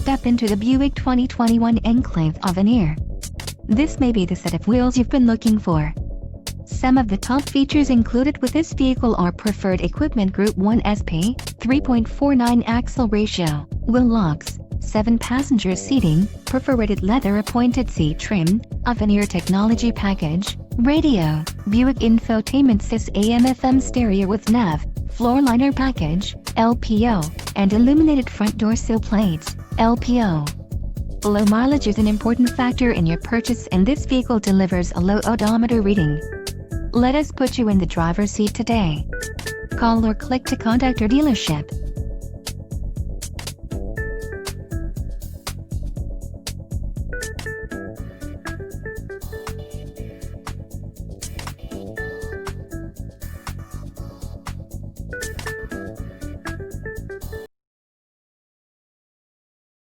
step into the Buick 2021 Enclave Avenir. This may be the set of wheels you've been looking for. Some of the top features included with this vehicle are preferred equipment Group 1 SP, 3.49 axle ratio, wheel locks, 7-passenger seating, perforated leather appointed seat trim, Avenir technology package, radio, Buick infotainment sys AM/FM stereo with nav, floor liner package, LPO, and illuminated front door sill plates, LPO. Low mileage is an important factor in your purchase, and this vehicle delivers a low odometer reading. Let us put you in the driver's seat today. Call or click to contact our dealership.